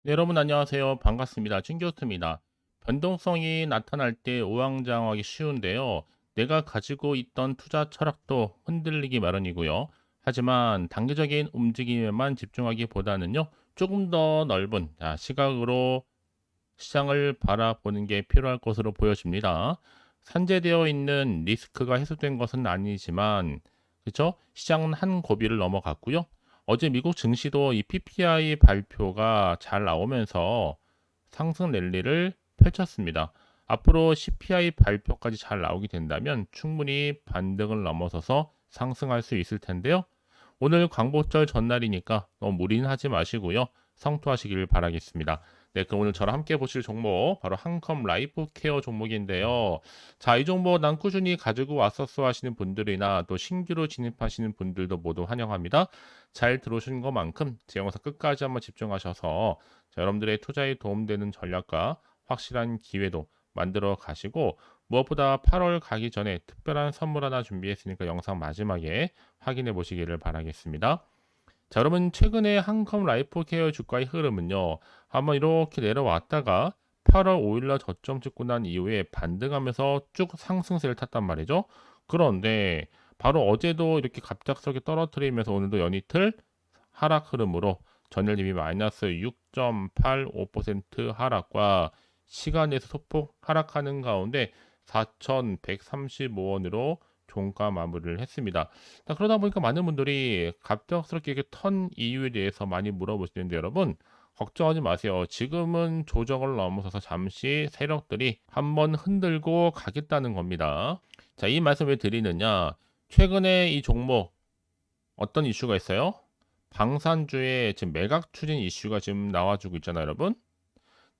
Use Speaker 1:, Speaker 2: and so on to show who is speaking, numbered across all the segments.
Speaker 1: 네, 여러분 안녕하세요. 반갑습니다. 찐교수입니다. 변동성이 나타날 때 우왕좌왕하기 쉬운데요. 내가 가지고 있던 투자 철학도 흔들리기 마련이고요. 하지만 단기적인 움직임에만 집중하기보다는요. 조금 더 넓은 시각으로 시장을 바라보는 게 필요할 것으로 보여집니다. 산재되어 있는 리스크가 해소된 것은 아니지만, 그렇죠? 시장은 한 고비를 넘어갔고요. 어제 미국 증시도 이 PPI 발표가 잘 나오면서 상승 랠리를 펼쳤습니다. 앞으로 CPI 발표까지 잘 나오게 된다면 충분히 반등을 넘어서서 상승할 수 있을 텐데요. 오늘 광복절 전날이니까 너무 무리는 하지 마시고요. 성투하시길 바라겠습니다. 네, 그럼 오늘 저랑 함께 보실 종목 바로 한컴 라이프 케어 종목인데요. 자, 이 종목 난 꾸준히 가지고 왔었어 하시는 분들이나 또 신규로 진입하시는 분들도 모두 환영합니다. 잘 들어오신 것만큼 제 영상 끝까지 한번 집중하셔서 여러분들의 투자에 도움되는 전략과 확실한 기회도 만들어 가시고 무엇보다 8월 가기 전에 특별한 선물 하나 준비했으니까 영상 마지막에 확인해 보시기를 바라겠습니다. 자, 여러분 최근에 한컴 라이프 케어 주가의 흐름은요. 한번 이렇게 내려왔다가 8월 5일날 저점 찍고 난 이후에 반등하면서 쭉 상승세를 탔단 말이죠. 그런데 바로 어제도 이렇게 갑작스럽게 떨어뜨리면서 오늘도 연이틀 하락 흐름으로 전일 대비 마이너스 6.85% 하락과 시간에서 소폭 하락하는 가운데 4,135원으로 종가 마무리를 했습니다. 그러다 보니까 많은 분들이 갑작스럽게 이렇게 턴 이유에 대해서 많이 물어보시는데 여러분 걱정하지 마세요. 지금은 조정을 넘어서서 잠시 세력들이 한번 흔들고 가겠다는 겁니다. 자, 이 말씀 왜 드리느냐? 최근에 이 종목 어떤 이슈가 있어요? 방산주의 지금 매각 추진 이슈가 지금 나와주고 있잖아요, 여러분.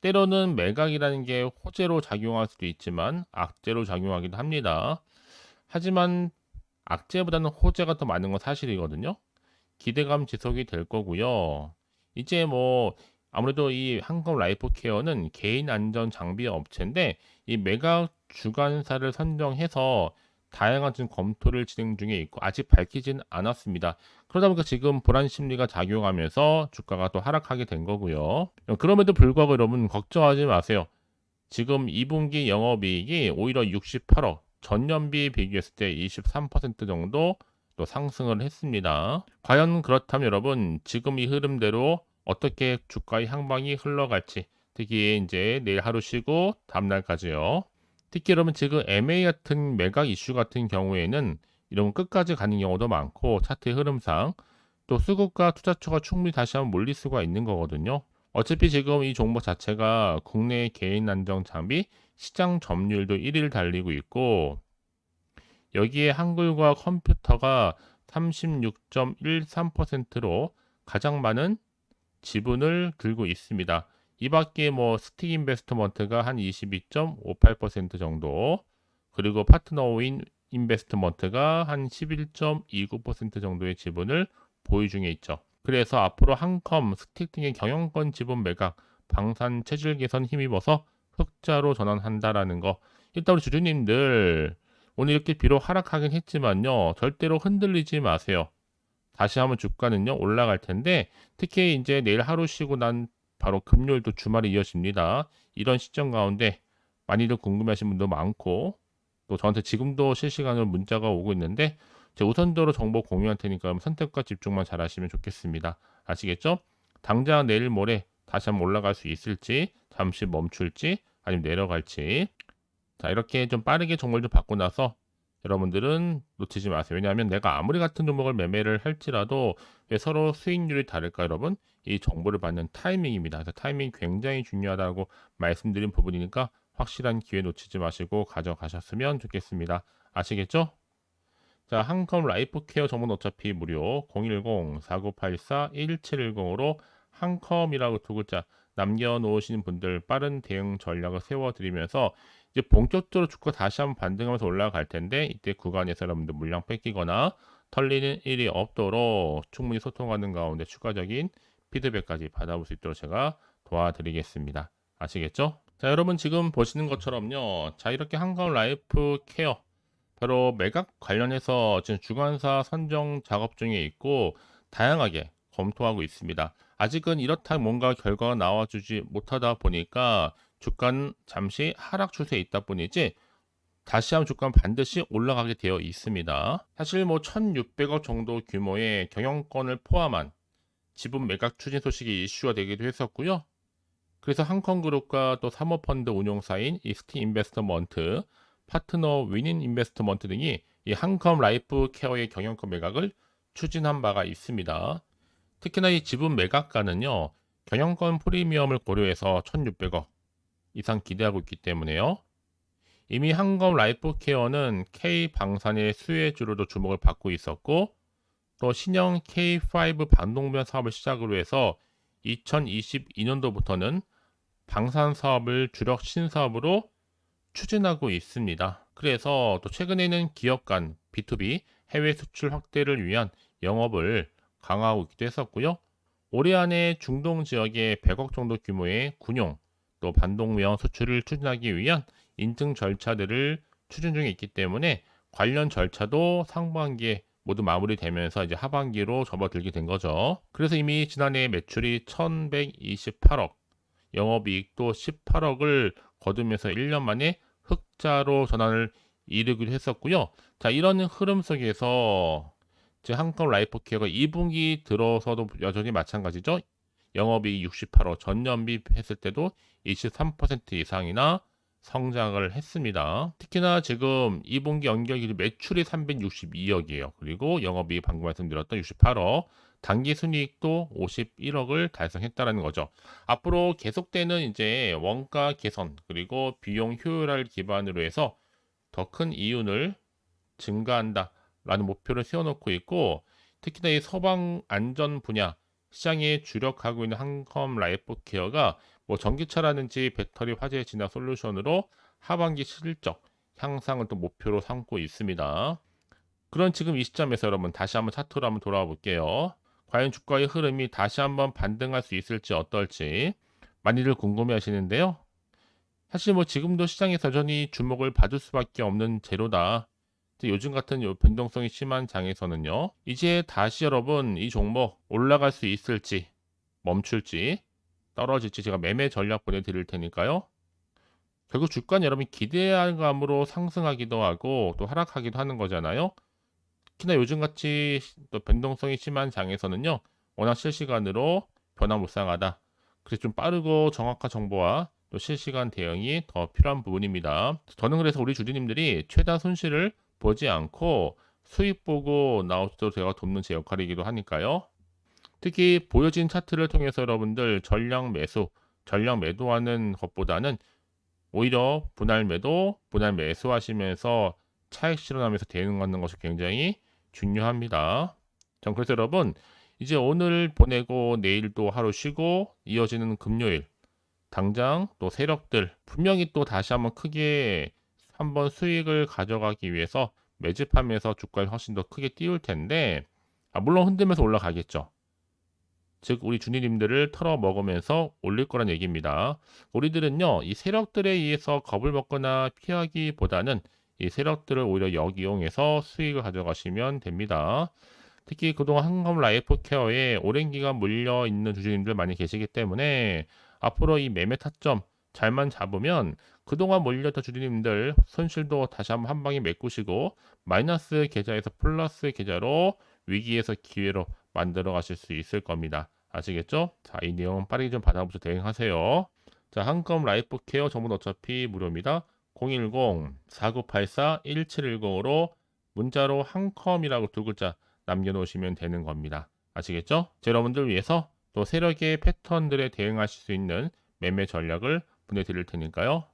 Speaker 1: 때로는 매각이라는 게 호재로 작용할 수도 있지만 악재로 작용하기도 합니다. 하지만 악재보다는 호재가 더 많은 건 사실이거든요. 기대감 지속이 될 거고요. 이제 뭐 아무래도 이 한국 라이프 케어는 개인 안전 장비 업체인데 이 매각 주관사를 선정해서 다양한 지금 검토를 진행 중에 있고 아직 밝히진 않았습니다. 그러다 보니까 지금 불안 심리가 작용하면서 주가가 또 하락하게 된 거고요. 그럼에도 불구하고 여러분 걱정하지 마세요. 지금 2분기 영업이익이 오히려 68억, 전년비 비교했을 때 23% 정도 또 상승을 했습니다. 과연 그렇다면 여러분, 지금 이 흐름대로 어떻게 주가의 향방이 흘러갈지, 특히 이제 내일 하루 쉬고 다음날까지요. 특히 여러분 지금 MA 같은 매각 이슈 같은 경우에는 이런 끝까지 가는 경우도 많고 차트의 흐름상 또 수급과 투자처가 충분히 다시 한번 몰릴 수가 있는 거거든요. 어차피 지금 이 종목 자체가 국내 개인 안정 장비 시장 점유율도 1위를 달리고 있고 여기에 한글과 컴퓨터가 36.13%로 가장 많은 지분을 들고 있습니다. 이 밖에 뭐 스틱 인베스트먼트가 한 22.58% 정도, 그리고 파트너인 인베스트먼트가 한 11.29% 정도의 지분을 보유 중에 있죠. 그래서 앞으로 한컴, 스틱 등의 경영권 지분 매각, 방산 체질 개선 힘입어서 흑자로 전환한다라는 거. 일단 우리 주주님들 오늘 이렇게 비록 하락하긴 했지만요. 절대로 흔들리지 마세요. 다시 한번 주가는요 올라갈 텐데 특히 이제 내일 하루 쉬고 난 바로 금요일도 주말이 이어집니다. 이런 시점 가운데 많이들 궁금해하시는 분도 많고 또 저한테 지금도 실시간으로 문자가 오고 있는데 제가 우선적으로 정보 공유할 테니까 선택과 집중만 잘 하시면 좋겠습니다. 아시겠죠? 당장 내일 모레 다시 한번 올라갈 수 있을지 잠시 멈출지 아니면 내려갈지 자 이렇게 좀 빠르게 종목을 좀 받고 나서 여러분들은 놓치지 마세요. 왜냐하면 내가 아무리 같은 종목을 매매를 할지라도 왜 서로 수익률이 다를까 여러분? 이 정보를 받는 타이밍입니다. 그래서 타이밍이 굉장히 중요하다고 말씀드린 부분이니까 확실한 기회 놓치지 마시고 가져가셨으면 좋겠습니다. 아시겠죠? 자, 한컴 라이프 케어 정보는 어차피 무료 010-4984-1710으로 한컴이라고 두 글자 남겨놓으시는 분들 빠른 대응 전략을 세워드리면서 이제 본격적으로 주가 다시 한번 반등하면서 올라갈 텐데 이때 구간에서 여러분들 물량 뺏기거나 털리는 일이 없도록 충분히 소통하는 가운데 추가적인 피드백까지 받아볼 수 있도록 제가 도와드리겠습니다. 아시겠죠? 자, 여러분 지금 보시는 것처럼요. 자, 이렇게 한컴 라이프 케어 바로 매각 관련해서 지금 주관사 선정 작업 중에 있고 다양하게 검토하고 있습니다. 아직은 이렇다 뭔가 결과가 나와주지 못하다 보니까 주가는 잠시 하락 추세에 있다 뿐이지 다시 한번 주가는 반드시 올라가게 되어 있습니다. 사실 뭐 1,600억 정도 규모의 경영권을 포함한 지분 매각 추진 소식이 이슈가 되기도 했었고요. 그래서 한컨그룹과 또 사모펀드 운용사인 이스티 인베스트먼트, 파트너 위닌 인베스트먼트 등이 이 한컴 라이프 케어의 경영권 매각을 추진한 바가 있습니다. 특히나 이 지분 매각가는요, 경영권 프리미엄을 고려해서 1,600억 이상 기대하고 있기 때문에요. 이미 한검 라이프 케어는 K 방산의 수혜주로도 주목을 받고 있었고, 또 신형 K5 반동변 사업을 시작으로 해서 2022년도부터는 방산 사업을 주력 신사업으로 추진하고 있습니다. 그래서 또 최근에는 기업 간 B2B 해외 수출 확대를 위한 영업을 강화하고 있기도 했었고요. 올해 안에 중동 지역에 100억 정도 규모의 군용 또 반동면 수출을 추진하기 위한 인증 절차들을 추진 중에 있기 때문에 관련 절차도 상반기에 모두 마무리되면서 이제 하반기로 접어들게 된 거죠. 그래서 이미 지난해 매출이 1128억, 영업이익도 18억을 거두면서 1년 만에 흑자로 전환을 이루기도 했었고요. 자, 이런 흐름 속에서 이제 한컴 라이프케어가 2분기 들어서도 여전히 마찬가지죠. 영업이익 68억, 전년비 했을 때도 23% 이상이나 성장을 했습니다. 특히나 지금 2분기 연결 기준 매출이 362억이에요. 그리고 영업이익 방금 말씀드렸던 68억, 당기 순이익도 51억을 달성했다라는 거죠. 앞으로 계속되는 이제 원가 개선 그리고 비용 효율화를 기반으로 해서 더 큰 이윤을 증가한다라는 목표를 세워놓고 있고, 특히나 이 소방 안전 분야 시장에 주력하고 있는 한컴 라이프 케어가 뭐 전기차라든지 배터리 화재 진화 솔루션으로 하반기 실적 향상을 또 목표로 삼고 있습니다. 그런 지금 이 시점에서 여러분 다시 한번 차트로 한번 돌아와 볼게요. 과연 주가의 흐름이 다시 한번 반등할 수 있을지 어떨지 많이들 궁금해 하시는데요. 사실 뭐 지금도 시장에서 여전히 주목을 받을 수밖에 없는 재료다. 요즘 같은 요 변동성이 심한 장에서는요. 이제 다시 여러분 이 종목 올라갈 수 있을지 멈출지 떨어질지 제가 매매 전략 보내드릴 테니까요. 결국 주가는 여러분 기대한 감으로 상승하기도 하고 또 하락하기도 하는 거잖아요. 특히나 요즘같이 또 변동성이 심한 장에서는요. 워낙 실시간으로 변화무쌍하다. 그래서 좀 빠르고 정확한 정보와 또 실시간 대응이 더 필요한 부분입니다. 저는 그래서 우리 주주님들이 최다 손실을 보지 않고 수익 보고 나오도록 제가 돕는 제 역할이기도 하니까요. 특히 보여진 차트를 통해서 여러분들 전량 매도하는 것보다는 오히려 분할 매도, 분할 매수하시면서 차익 실현하면서 대응하는 것이 굉장히 중요합니다. 전 그래서 여러분 이제 오늘 보내고 내일도 하루 쉬고 이어지는 금요일 당장 또 세력들 분명히 또 다시 한번 크게 한번 수익을 가져가기 위해서 매집하면서 주가를 훨씬 더 크게 띄울 텐데 물론 흔들면서 올라가겠죠. 즉 우리 주니님들을 털어 먹으면서 올릴 거란 얘기입니다. 우리들은요 이 세력들에 의해서 겁을 먹거나 피하기보다는 이 세력들을 오히려 역이용해서 수익을 가져가시면 됩니다. 특히 그동안 한검 라이프 케어에 오랜 기간 물려 있는 주주님들 많이 계시기 때문에 앞으로 이 매매 타점 잘만 잡으면 그동안 몰렸던 주주님들 손실도 다시 한번 한 방에 메꾸시고 마이너스 계좌에서 플러스 계좌로 위기에서 기회로 만들어 가실 수 있을 겁니다. 아시겠죠? 자, 이 내용 빠르게 좀 받아보셔서 대응하세요. 자, 한컴 라이프 케어 정보는 어차피 무료입니다. 010-4984-1710으로 문자로 한컴이라고 두 글자 남겨놓으시면 되는 겁니다. 아시겠죠? 여러분들 위해서 또 세력의 패턴들에 대응하실 수 있는 매매 전략을 보내드릴 테니까요.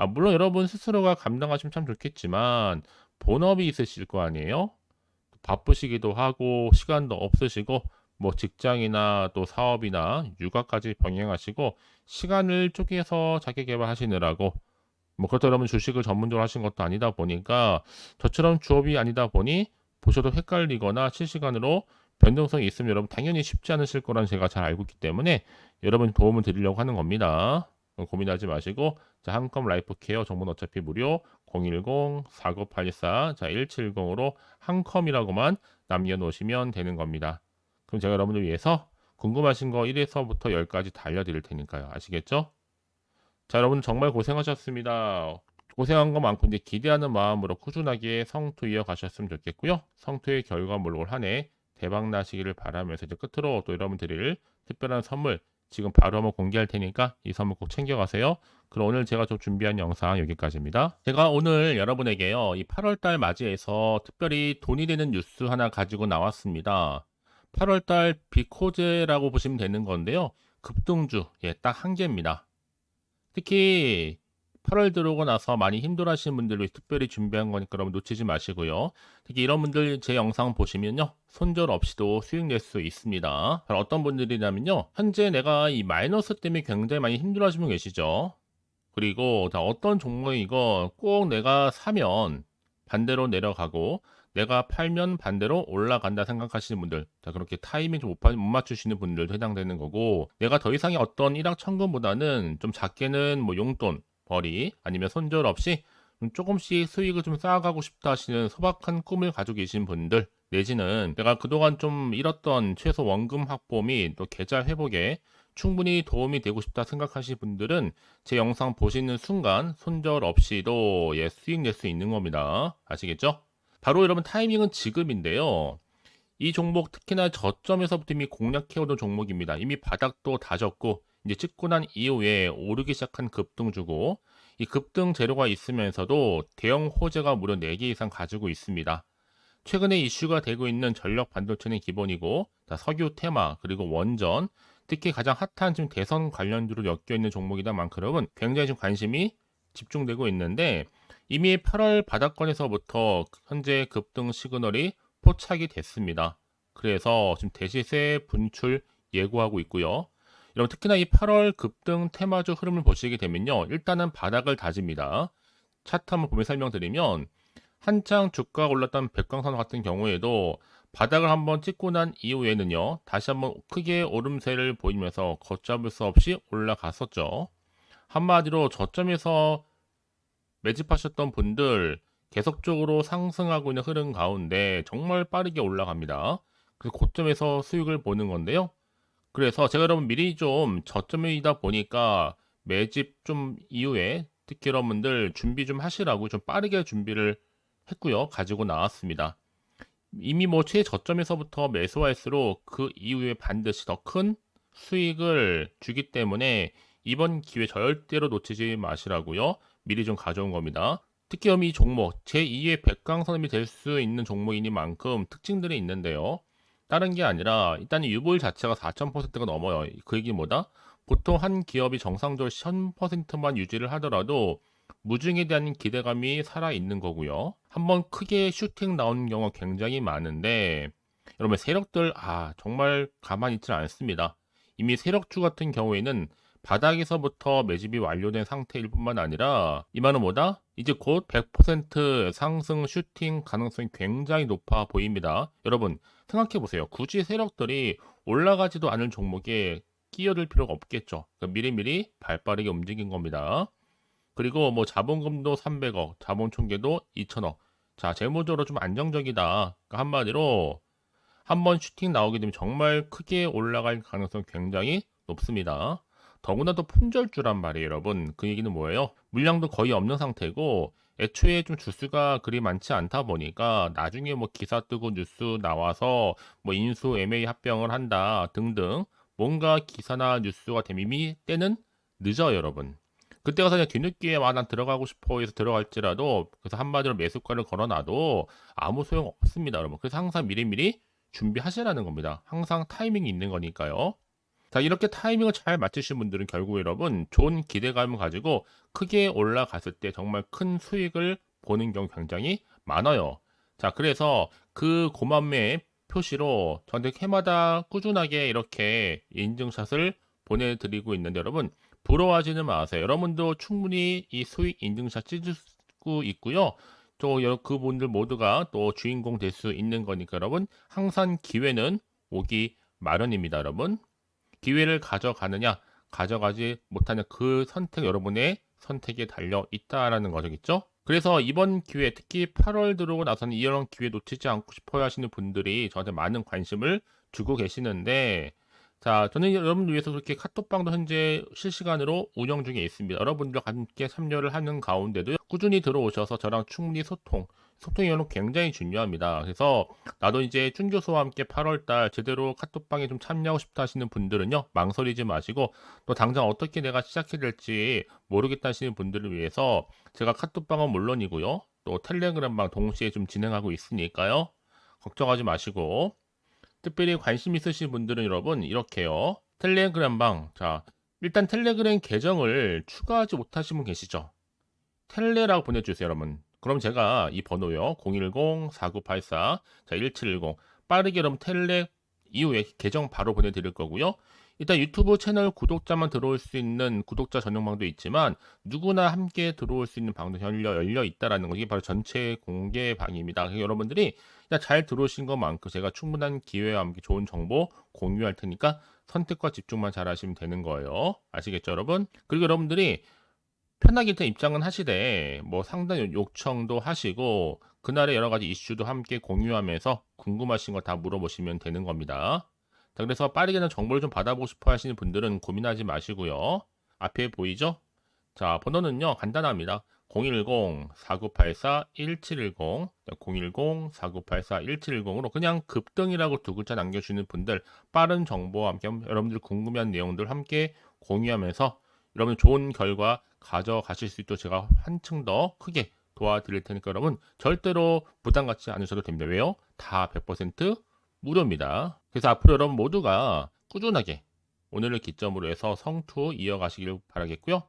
Speaker 1: 물론 여러분 스스로가 감당하시면 참 좋겠지만 본업이 있으실 거 아니에요? 바쁘시기도 하고 시간도 없으시고 뭐 직장이나 또 사업이나 육아까지 병행하시고 시간을 쪼개서 자기 개발하시느라고 뭐 그렇다고 여러분 주식을 전문적으로 하신 것도 아니다 보니까 저처럼 주업이 아니다 보니 보셔도 헷갈리거나 실시간으로 변동성이 있으면 여러분 당연히 쉽지 않으실 거란 제가 잘 알고 있기 때문에 여러분 도움을 드리려고 하는 겁니다. 고민하지 마시고 자 한컴 라이프 케어 정보는 어차피 무료 010-4984 1710으로 한컴이라고만 남겨놓으시면 되는 겁니다. 그럼 제가 여러분을 위해서 궁금하신 거 1에서부터 10까지 다 알려드릴 테니까요. 아시겠죠? 자, 여러분 정말 고생하셨습니다. 고생한 거 많고 이제 기대하는 마음으로 꾸준하게 성투 이어가셨으면 좋겠고요. 성투의 결과물로 올 한 해 대박 나시기를 바라면서 이제 끝으로 또 여러분 드릴 특별한 선물 지금 바로 한번 공개할 테니까 이 선물 꼭 챙겨가세요. 그럼 오늘 제가 좀 준비한 영상 여기까지입니다. 제가 오늘 여러분에게요, 이 8월달 맞이해서 특별히 돈이 되는 뉴스 하나 가지고 나왔습니다. 8월달 비코제라고 보시면 되는 건데요. 급등주, 딱 한 개입니다. 특히 8월 들어오고 나서 많이 힘들어하시는 분들 위해 특별히 준비한 거니까 여러분 놓치지 마시고요. 특히 이런 분들 제 영상 보시면요, 손절 없이도 수익 낼 수 있습니다. 바로 어떤 분들이냐면요, 현재 내가 이 마이너스 때문에 굉장히 많이 힘들어하시는 분 계시죠. 그리고 다 어떤 종목이고 꼭 내가 사면 반대로 내려가고 내가 팔면 반대로 올라간다 생각하시는 분들, 자, 그렇게 타이밍 좀 못 맞추시는 분들도 해당되는 거고, 내가 더 이상의 어떤 일확천금보다는 좀 작게는 뭐 용돈, 벌이 아니면 손절 없이 좀 조금씩 수익을 좀 쌓아가고 싶다 하시는 소박한 꿈을 가지고 계신 분들, 내지는 내가 그동안 좀 잃었던 최소 원금 확보 및 또 계좌 회복에 충분히 도움이 되고 싶다 생각하시는 분들은 제 영상 보시는 순간 손절 없이도 수익 낼 수 있는 겁니다. 아시겠죠? 바로 여러분 타이밍은 지금인데요. 이 종목 특히나 저점에서부터 이미 공략해오던 종목입니다. 이미 바닥도 다졌고 이제 찍고 난 이후에 오르기 시작한 급등주고, 이 급등 재료가 있으면서도 대형 호재가 무려 4개 이상 가지고 있습니다. 최근에 이슈가 되고 있는 전력 반도체는 기본이고, 석유 테마 그리고 원전, 특히 가장 핫한 지금 대선 관련주로 엮여 있는 종목이다 만큼 굉장히 좀 관심이 집중되고 있는데, 이미 8월 바닥권에서부터 현재 급등 시그널이 포착이 됐습니다. 그래서 지금 대시세 분출 예고하고 있고요. 여러분 특히나 이 8월 급등 테마주 흐름을 보시게 되면요, 일단은 바닥을 다집니다. 차트 한번 보면 설명드리면, 한창 주가가 올랐던 백광산 같은 경우에도 바닥을 한번 찍고 난 이후에는요, 다시 한번 크게 오름세를 보이면서 걷잡을 수 없이 올라갔었죠. 한마디로 저점에서 매집하셨던 분들 계속적으로 상승하고 있는 흐름 가운데 정말 빠르게 올라갑니다. 그래서 고점에서 수익을 보는 건데요. 그래서 제가 여러분 미리 좀 저점이다 보니까 매집 좀 이후에 특히 여러분들 준비 좀 하시라고 좀 빠르게 준비를 했고요. 가지고 나왔습니다. 이미 뭐 최저점에서부터 매수할수록 그 이후에 반드시 더 큰 수익을 주기 때문에 이번 기회 절대로 놓치지 마시라고요. 미리 좀 가져온 겁니다. 특히 이 종목 제2의 백강선음이 될 수 있는 종목이니만큼 특징들이 있는데요. 다른 게 아니라 일단 유보율 자체가 4,000%가 넘어요. 그 얘기 뭐다? 보통 한 기업이 정상적으로 1000%만 유지를 하더라도 무중에 대한 기대감이 살아있는 거고요. 한번 크게 슈팅 나오는 경우가 굉장히 많은데, 여러분 세력들 정말 가만히 있지 않습니다. 이미 세력주 같은 경우에는 바닥에서부터 매집이 완료된 상태일 뿐만 아니라 이 말은 뭐다? 이제 곧 100% 상승 슈팅 가능성이 굉장히 높아 보입니다. 여러분 생각해 보세요. 굳이 세력들이 올라가지도 않을 종목에 끼어들 필요가 없겠죠. 그러니까 미리미리 발빠르게 움직인 겁니다. 그리고 뭐 자본금도 300억, 자본 총계도 2천억. 자, 재무적으로 좀 안정적이다. 그러니까 한마디로 한번 슈팅 나오게 되면 정말 크게 올라갈 가능성이 굉장히 높습니다. 더구나 또 품절주란 말이에요, 여러분. 그 얘기는 뭐예요? 물량도 거의 없는 상태고 애초에 좀 주수가 그리 많지 않다 보니까 나중에 뭐 기사 뜨고 뉴스 나와서 뭐 인수 M&A 합병을 한다 등등 뭔가 기사나 뉴스가 되면 이미 때는 늦어요, 여러분. 그때 가서 그냥 뒤늦게 난 들어가고 싶어 해서 들어갈지라도, 그래서 한마디로 매수가를 걸어놔도 아무 소용 없습니다, 여러분. 그래서 항상 미리미리 준비하시라는 겁니다. 항상 타이밍이 있는 거니까요. 자, 이렇게 타이밍을 잘 맞추신 분들은 결국 여러분 좋은 기대감을 가지고 크게 올라갔을 때 정말 큰 수익을 보는 경우 굉장히 많아요. 자, 그래서 그 고맘의 표시로 저한테 해마다 꾸준하게 이렇게 인증샷을 보내드리고 있는데, 여러분 부러워하지는 마세요. 여러분도 충분히 이 수익 인증샷 찍을 수 있고요. 또 그분들 모두가 또 주인공 될 수 있는 거니까 여러분 항상 기회는 오기 마련입니다, 여러분. 기회를 가져가느냐 가져가지 못하는 그 선택, 여러분의 선택에 달려 있다라는 거겠죠. 그래서 이번 기회, 특히 8월 들어오고 나서는 이런 기회 놓치지 않고 싶어 하시는 분들이 저한테 많은 관심을 주고 계시는데, 자, 저는 여러분들 위해서 그렇게 카톡방도 현재 실시간으로 운영 중에 있습니다. 여러분들과 함께 참여를 하는 가운데도 꾸준히 들어오셔서 저랑 충분히 소통이 여러분 굉장히 중요합니다. 그래서 나도 이제 준 교수와 함께 8월 달 제대로 카톡방에 좀 참여하고 싶다 하시는 분들은요, 망설이지 마시고 또 당장 어떻게 내가 시작해야 될지 모르겠다 하시는 분들을 위해서 제가 카톡방은 물론이고요. 또 텔레그램방 동시에 좀 진행하고 있으니까요. 걱정하지 마시고 특별히 관심 있으신 분들은 여러분 이렇게요. 텔레그램방. 자, 일단 텔레그램 계정을 추가하지 못하신 분 계시죠? 텔레라고 보내주세요, 여러분. 그럼 제가 이 번호요. 010-4984, 자, 1710. 빠르게 여러분 텔레 이후에 계정 바로 보내드릴 거고요. 일단 유튜브 채널 구독자만 들어올 수 있는 구독자 전용방도 있지만 누구나 함께 들어올 수 있는 방도 열려 있다라는 거. 이게 바로 전체 공개 방입니다. 그래서 여러분들이 그냥 잘 들어오신 것만큼 제가 충분한 기회와 함께 좋은 정보 공유할 테니까 선택과 집중만 잘 하시면 되는 거예요. 아시겠죠, 여러분? 그리고 여러분들이 편하게 일단 입장은 하시되 뭐 상담 요청도 하시고 그날의 여러 가지 이슈도 함께 공유하면서 궁금하신 거 다 물어보시면 되는 겁니다. 자, 그래서 빠르게는 정보를 좀 받아보고 싶어 하시는 분들은 고민하지 마시고요. 앞에 보이죠? 자, 번호는요, 간단합니다. 010-4984-1710, 010-4984-1710으로 그냥 급등이라고 두 글자 남겨주시는 분들, 빠른 정보와 함께 여러분들 궁금한 내용들 함께 공유하면서 여러분 좋은 결과 가져가실 수 있도록 제가 한층 더 크게 도와드릴 테니까 여러분 절대로 부담 갖지 않으셔도 됩니다. 왜요? 다 100% 무료입니다. 그래서 앞으로 여러분 모두가 꾸준하게 오늘을 기점으로 해서 성투 이어가시길 바라겠고요.